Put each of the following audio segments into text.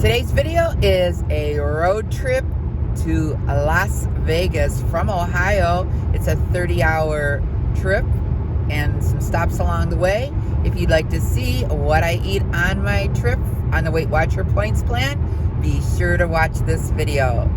Today's video is a road trip to Las Vegas from Ohio. It's a 30-hour trip and some stops along the way. If you'd like to see what I eat on my trip on the Weight Watcher Points Plan, be sure to watch this video.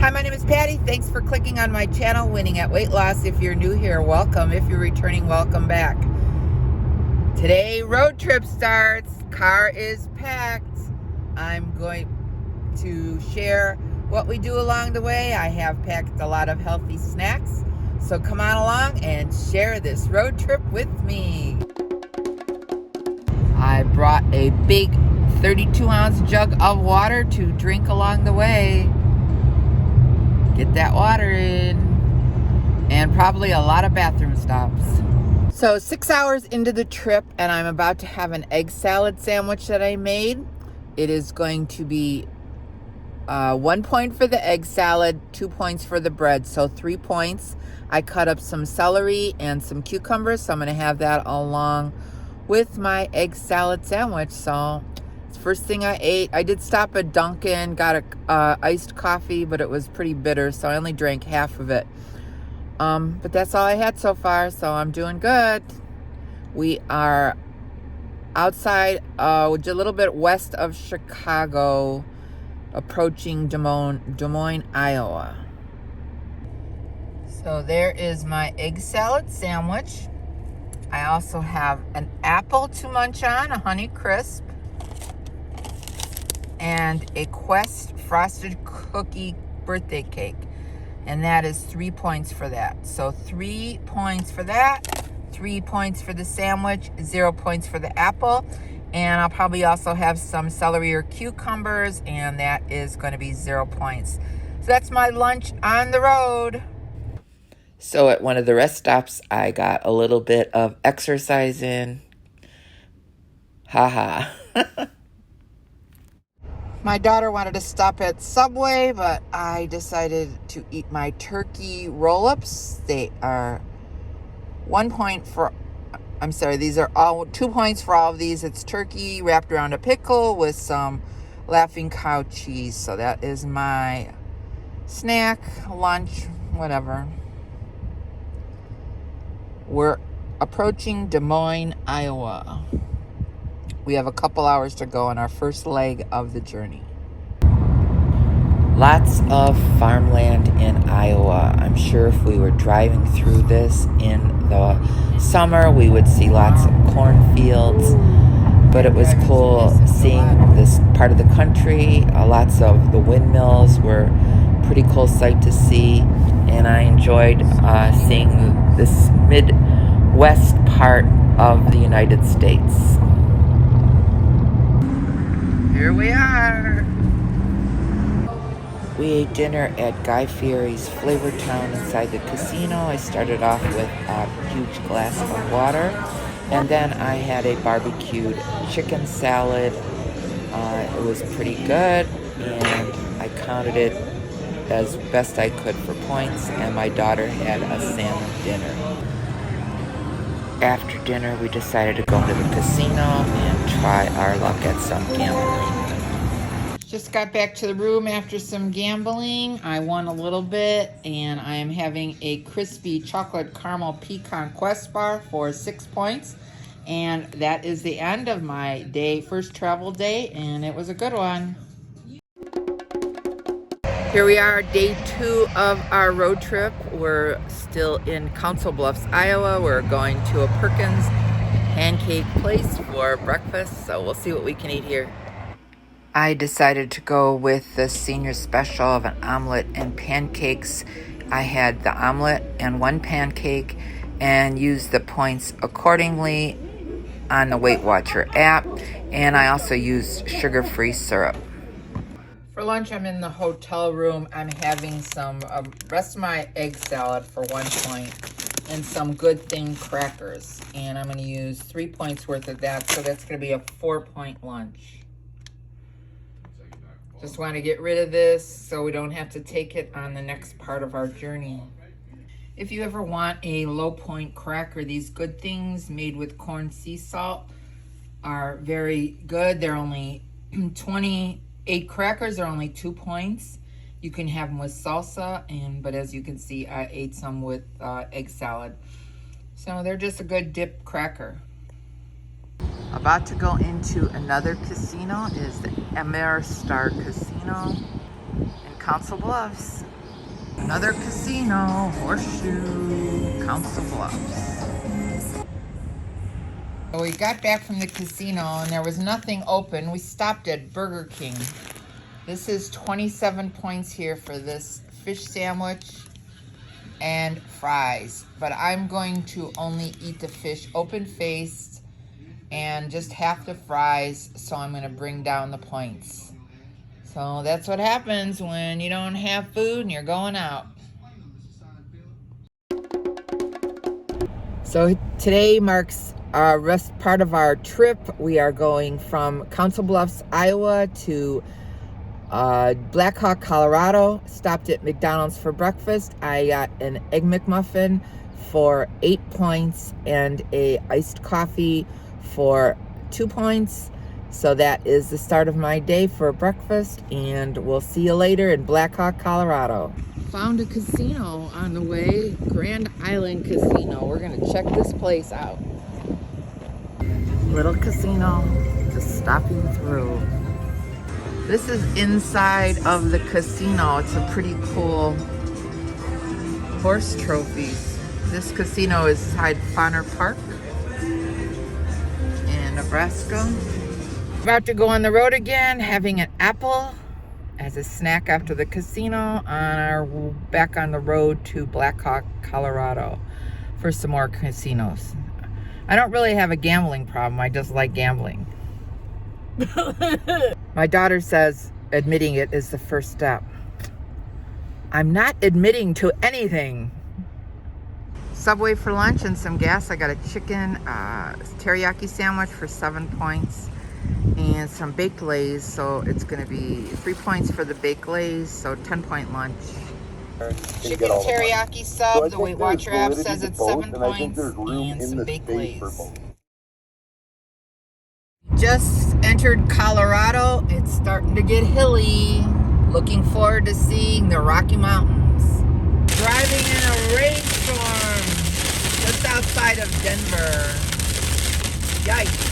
Hi, my name is Patty. Thanks for clicking on my channel, Winning at Weight Loss. If you're new here, welcome. If you're returning, welcome back. Today, road trip starts. Car is packed. I'm going to share what we do along the way. I have packed a lot of healthy snacks. So come on along and share this road trip with me. I brought a big 32-ounce jug of water to drink along the way. Get that water in, and probably a lot of bathroom stops. So 6 hours into the trip, and I'm about to have an egg salad sandwich that I made. It is going to be 1 point for the egg salad, 2 points for the bread, so 3 points. I cut up some celery and some cucumbers, so I'm going to have that along with my egg salad sandwich. So first thing I ate, I did stop at Dunkin', got a iced coffee, but it was pretty bitter, so I only drank half of it. But that's all I had so far, so I'm doing good. We are outside, a little bit west of Chicago, approaching Des Moines, Iowa. So there is my egg salad sandwich. I also have an apple to munch on, a Honey Crisp, and a Quest frosted cookie birthday cake, and that is 3 points for that. So 3 points for that, 3 points for the sandwich, 0 points for the apple, and I'll probably also have some celery or cucumbers, and that is going to be 0 points. So that's my lunch on the road. So at one of the rest stops, I got a little bit of exercise in. Haha. My daughter wanted to stop at Subway, but I decided to eat my turkey roll-ups. They are 1 point for, I'm sorry, these are all 2 points for all of these. It's turkey wrapped around a pickle with some Laughing Cow cheese. So that is my snack, lunch, whatever. We're approaching Des Moines, Iowa. We have a couple hours to go on our first leg of the journey. Lots of farmland in Iowa. I'm sure if we were driving through this in the summer, we would see lots of cornfields. But it was cool seeing this part of the country. Lots of the windmills were a pretty cool sight to see. And I enjoyed seeing this Midwest part of the United States. Here we are. We ate dinner at Guy Fieri's Flavor Town inside the casino. I started off with a huge glass of water, and then I had a barbecued chicken salad. It was pretty good, and I counted it as best I could for points, and my daughter had a salmon dinner. After dinner, we decided to go to the casino and try our luck at some gambling. Just got back to the room after some gambling. I won a little bit, and I am having a crispy chocolate caramel pecan Quest bar for 6 points. And that is the end of my first travel day, and it was a good one. Here we are, day 2 of our road trip. We're still in Council Bluffs, Iowa. We're going to a Perkins pancake place for breakfast, so we'll see what we can eat here. I decided to go with the senior special of an omelet and pancakes. I had the omelet and 1 pancake and used the points accordingly on the Weight Watcher app, and I also used sugar-free syrup. For lunch, I'm in the hotel room. I'm having some rest of my egg salad for 1 point and some Good Thing crackers. And I'm going to use 3 points worth of that, so that's going to be a 4-point lunch. Just want to get rid of this so we don't have to take it on the next part of our journey. If you ever want a low point cracker, these Good Things made with corn sea salt are very good. They're only 28 crackers are only 2 points. You can have them with salsa, but as you can see, I ate some with egg salad. So they're just a good dip cracker. About to go into another casino is the Emer Star Casino in Council Bluffs. Another casino, Horseshoe, Council Bluffs. So we got back from the casino and there was nothing open. We stopped at Burger King. This is 27 points here for this fish sandwich and fries. But I'm going to only eat the fish open-faced and just half the fries, so I'm going to bring down the points. So that's what happens when you don't have food and you're going out. So today marks our rest part of our trip. We are going from Council Bluffs, Iowa to Blackhawk, Colorado. Stopped at McDonald's for breakfast. I got an Egg McMuffin for 8 points and a iced coffee for 2 points. So that is the start of my day for breakfast, and we'll see you later in Blackhawk, Colorado. Found a casino on the way, Grand Island Casino. We're gonna check this place out. Little casino, just stopping through. This is inside of the casino. It's a pretty cool horse trophies. This casino is inside Bonner Park in Nebraska. About to go on the road again, having an apple as a snack after the casino on our back on the road to Blackhawk, Colorado for some more casinos. I don't really have a gambling problem. I just like gambling. My daughter says admitting it is the first step. I'm not admitting to anything. Subway for lunch and some gas. I got a chicken teriyaki sandwich for 7 points and some baked lays, so it's going to be 3 points for the baked lays, so 10-point lunch. Chicken teriyaki sub, so the Weight Watcher app says it's 7 points, and some baked lays. Just entered Colorado. It's starting to get hilly. Looking forward to seeing the Rocky Mountains. Driving in a rainstorm just outside of Denver. Yikes.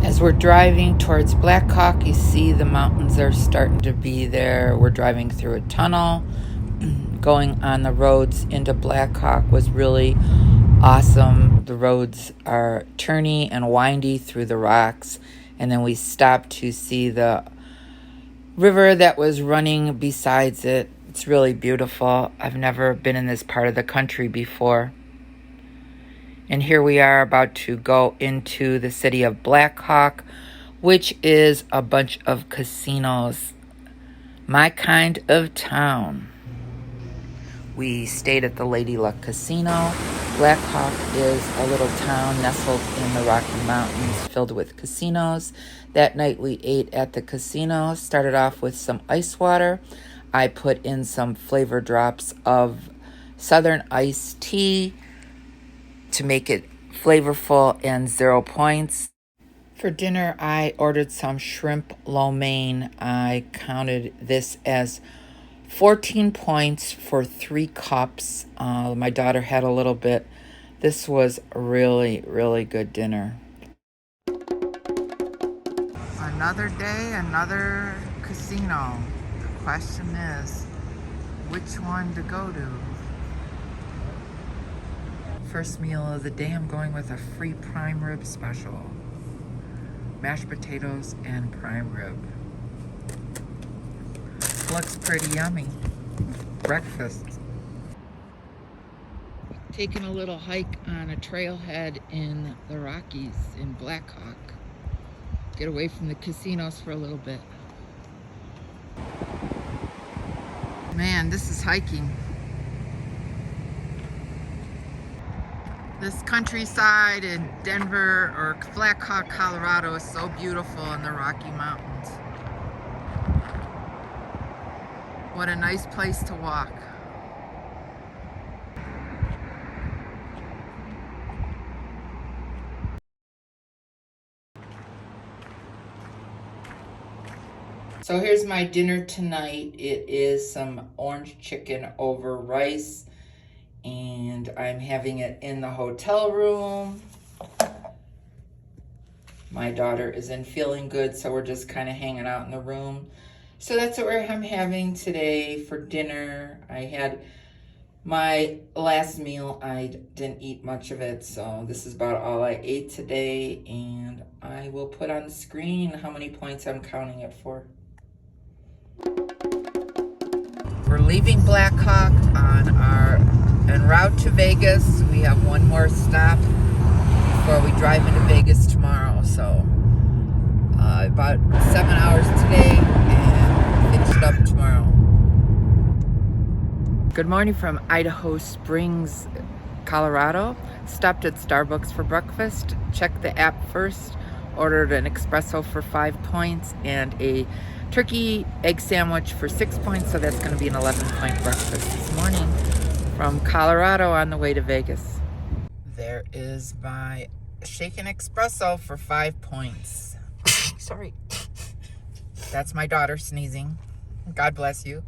As we're driving towards Blackhawk, you see the mountains are starting to be there. We're driving through a tunnel. Going on the roads into Blackhawk was really awesome. The roads are turny and windy through the rocks. And then we stopped to see the river that was running besides it. It's really beautiful. I've never been in this part of the country before. And here we are about to go into the city of Blackhawk, which is a bunch of casinos. My kind of town. We stayed at the Lady Luck Casino. Blackhawk is a little town nestled in the Rocky Mountains filled with casinos. That night we ate at the casino. Started off with some ice water. I put in some flavor drops of Southern iced tea to make it flavorful and 0 points. For dinner, I ordered some shrimp lo mein. I counted this as 14 points for 3 cups. My daughter had a little bit. This was a really, really good dinner. Another day, another casino. The question is, which one to go to? First meal of the day, I'm going with a free prime rib special. Mashed potatoes and prime rib. Looks pretty yummy. Breakfast. Taking a little hike on a trailhead in the Rockies in Blackhawk. Get away from the casinos for a little bit. Man, this is hiking. This countryside in Denver or Blackhawk, Colorado is so beautiful in the Rocky Mountains. What a nice place to walk. So here's my dinner tonight. It is some orange chicken over rice, and I'm having it in the hotel room. My daughter isn't feeling good, so we're just kind of hanging out in the room. So that's what I'm having today for dinner. I had my last meal, I didn't eat much of it, so this is about all I ate today, and I will put on the screen how many points I'm counting it for. We're leaving Blackhawk on our en route to Vegas. We have one more stop before we drive into Vegas tomorrow, so about 7 hours today and finish it up tomorrow. Good morning from Idaho Springs, Colorado. Stopped at Starbucks for breakfast. Checked the app first. Ordered an espresso for 5 points and a turkey egg sandwich for 6 points. So that's going to be an 11-point breakfast this morning from Colorado on the way to Vegas. There is my shaken espresso for 5 points. Sorry. That's my daughter sneezing. God bless you.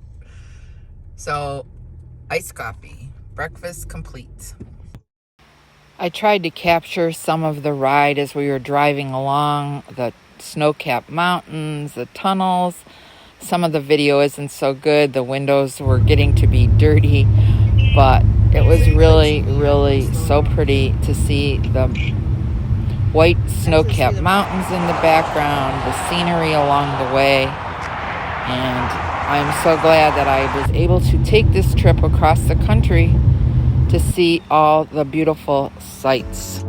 So, iced coffee. Breakfast complete. I tried to capture some of the ride as we were driving along the snow-capped mountains, the tunnels. Some of the video isn't so good. The windows were getting to be dirty, but it was really, really so pretty to see the white snow-capped mountains in the background, the scenery along the way, and I'm so glad that I was able to take this trip across the country to see all the beautiful sights.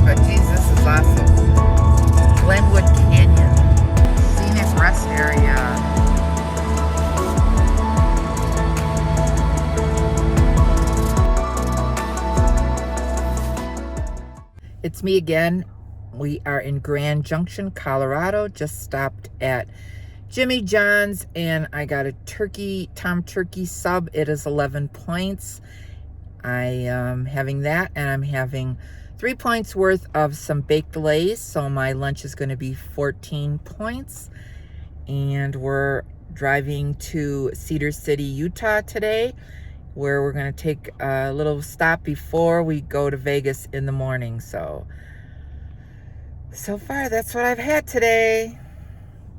But geez, this is awesome. Glenwood Canyon, scenic rest area. It's me again. We are in Grand Junction, Colorado. Just stopped at Jimmy John's and I got a Tom Turkey sub. It is 11 points. I am having that, and I'm having 3 points worth of some baked lays, so my lunch is going to be 14 points. And we're driving to Cedar City, Utah today, where we're going to take a little stop before we go to Vegas in the morning. So far, that's what I've had today.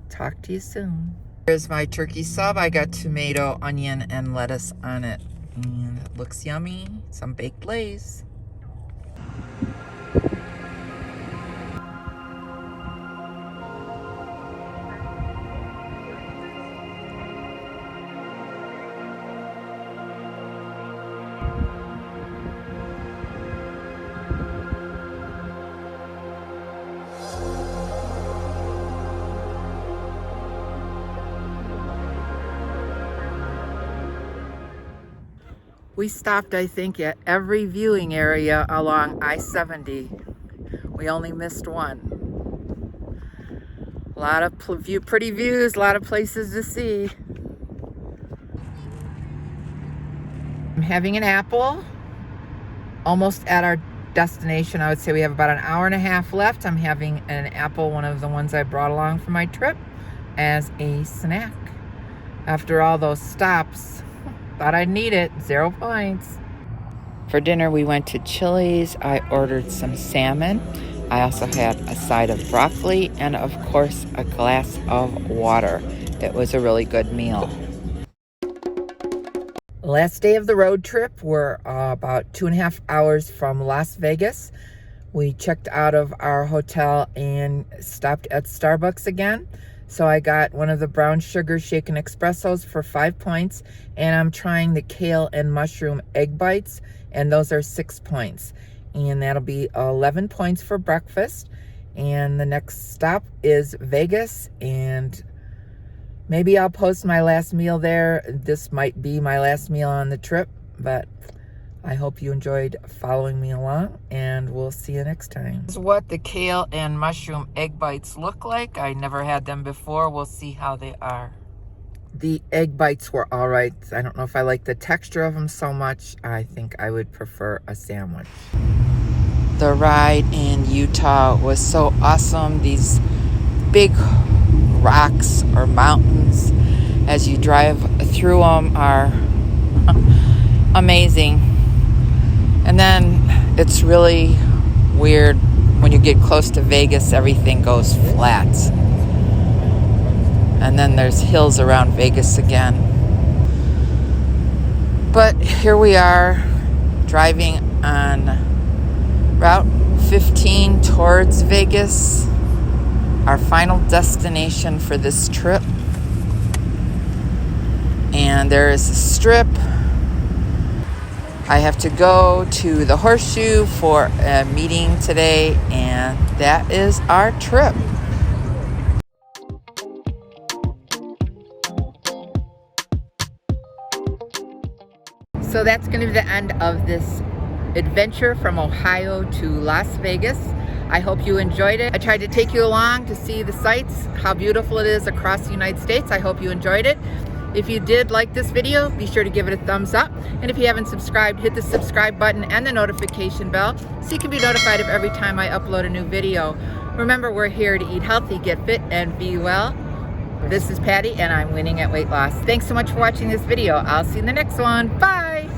Talk to you soon. Here's my turkey sub. I got tomato, onion, and lettuce on it. And it looks yummy. Some baked lays. We stopped, I think, at every viewing area along I-70. We only missed one. A lot of pretty views, a lot of places to see. I'm having an apple. Almost at our destination. I would say we have about an hour and a half left. I'm having an apple, one of the ones I brought along for my trip, as a snack. After all those stops, thought I'd need it. 0 points. For dinner, we went to Chili's. I ordered some salmon. I also had a side of broccoli and, of course, a glass of water. It was a really good meal. Last day of the road trip. We're about 2.5 hours from Las Vegas. We checked out of our hotel and stopped at Starbucks again. So I got one of the brown sugar shaken espressos for 5 points, and I'm trying the kale and mushroom egg bites, and those are 6 points. And that'll be 11 points for breakfast. And the next stop is Vegas, and Maybe I'll post my last meal there. This might be my last meal on the trip, but I hope you enjoyed following me along, and we'll see you next time. This is what the kale and mushroom egg bites look like. I never had them before. We'll see how they are. The egg bites were all right. I don't know if I like the texture of them so much. I think I would prefer a sandwich. The ride in Utah was so awesome. These big rocks or mountains as you drive through them are amazing. And then it's really weird when you get close to Vegas, everything goes flat. And then there's hills around Vegas again. But here we are driving on Route 15 towards Vegas, our final destination for this trip. And there is a strip. I have to go to the Horseshoe for a meeting today, and that is our trip. So that's going to be the end of this adventure from Ohio to Las Vegas. I hope you enjoyed it. I tried to take you along to see the sights, how beautiful it is across the United States. I hope you enjoyed it. If you did like this video, be sure to give it a thumbs up. And if you haven't subscribed, hit the subscribe button and the notification bell so you can be notified of every time I upload a new video. Remember, we're here to eat healthy, get fit, and be well. This is Patty, and I'm winning at weight loss. Thanks so much for watching this video. I'll see you in the next one. Bye!